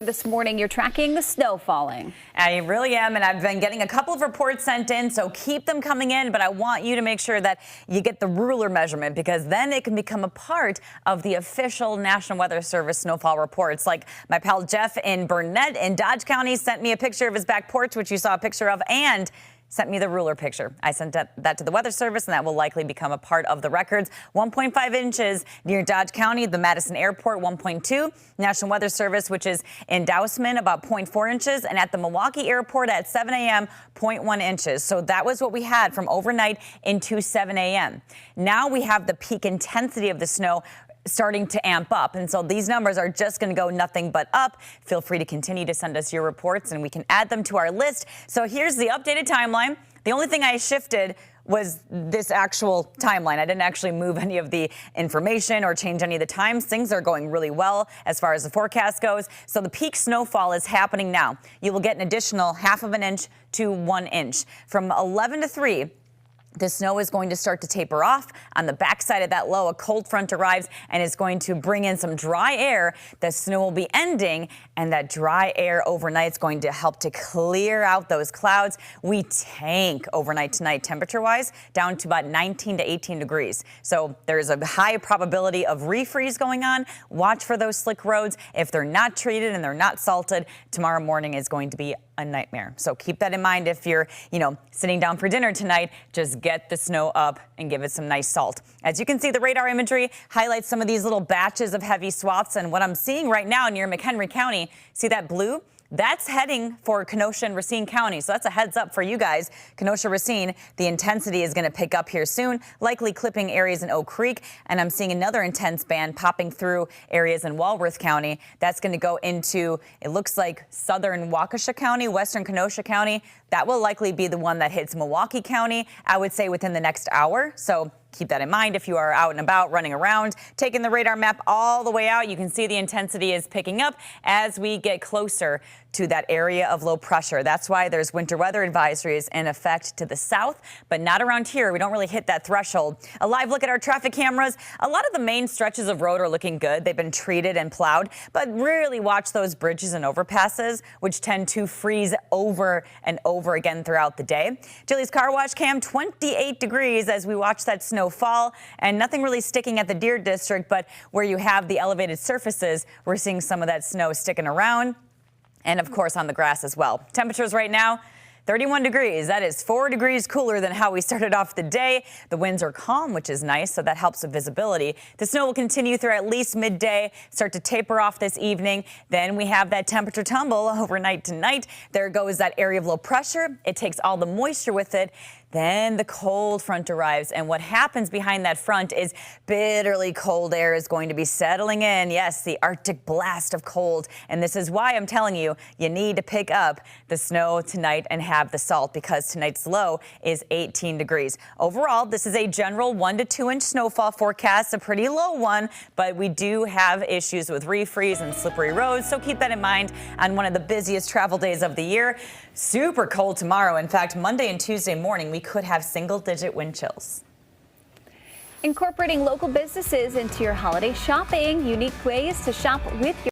This morning, you're tracking the snow falling. I really am, and I've been getting a couple of reports sent in, so keep them coming in, but I want you to make sure that you get the ruler measurement, because then it can become a part of the official National Weather Service snowfall reports. Like my pal Jeff in Burnett in Dodge County sent me a picture of his back porch, which you saw a picture of, and sent me the ruler picture. I sent that to the Weather Service, and that will likely become a part of the records. 1.5 inches near Dodge County, the Madison Airport, 1.2. National Weather Service, which is in Dousman, about 0.4 inches. And at the Milwaukee Airport at 7 a.m., 0.1 inches. So that was what we had from overnight into 7 a.m. Now we have the peak intensity of the snow starting to amp up. And so these numbers are just going to go nothing but up. Feel free to continue to send us your reports and we can add them to our list. So here's the updated timeline. The only thing I shifted was this actual timeline. I didn't actually move any of the information or change any of the times. Things are going really well as far as the forecast goes. So the peak snowfall is happening now. You will get an additional 1/2 inch to 1 inch. From 11 to 3, the snow is going to start to taper off. On the backside of that low, a cold front arrives and is going to bring in some dry air. The snow will be ending, and that dry air overnight is going to help to clear out those clouds. We tank overnight tonight, temperature-wise, down to about 19 to 18 degrees. So there's a high probability of refreeze going on. Watch for those slick roads. If they're not treated and they're not salted, tomorrow morning is going to be a nightmare. So keep that in mind if you're, sitting down for dinner tonight. Just get the snow up and give it some nice salt. As you can see, the radar imagery highlights some of these little batches of heavy swaths. And what I'm seeing right now near McHenry County, see that blue? That's heading for Kenosha and Racine County. So that's a heads up for you guys. Kenosha, Racine, the intensity is going to pick up here soon, likely clipping areas in Oak Creek. And I'm seeing another intense band popping through areas in Walworth County. That's going to go into, it looks like southern Waukesha County, western Kenosha County. That will likely be the one that hits Milwaukee County, I would say within the next hour. So keep that in mind if you are out and about, running around, taking the radar map all the way out. You can see the intensity is picking up as we get closer to that area of low pressure. That's why there's winter weather advisories in effect to the south, but not around here. We don't really hit that threshold. A live look at our traffic cameras. A lot of the main stretches of road are looking good. They've been treated and plowed, but really watch those bridges and overpasses, which tend to freeze over and over again throughout the day. Jilly's Car Wash Cam, 28 degrees as we watch that snow fall, and nothing really sticking at the Deer District, but where you have the elevated surfaces, we're seeing some of that snow sticking around, and of course on the grass as well. Temperatures right now, 31 degrees. That is 4 degrees cooler than how we started off the day. The winds are calm, which is nice, so that helps with visibility. The snow will continue through at least midday, start to taper off this evening. Then we have that temperature tumble overnight tonight. There goes that area of low pressure. It takes all the moisture with it. Then the cold front arrives, and what happens behind that front is bitterly cold air is going to be settling in. Yes, the Arctic blast of cold, and this is why I'm telling you, you need to pick up the snow tonight and have the salt, because tonight's low is 18 degrees. Overall, this is a general 1 to 2 inch snowfall forecast, a pretty low one, but we do have issues with refreeze and slippery roads, so keep that in mind on one of the busiest travel days of the year. Super cold tomorrow. In fact, Monday and Tuesday morning, we could have single-digit wind chills. Incorporating local businesses into your holiday shopping, unique ways to shop with your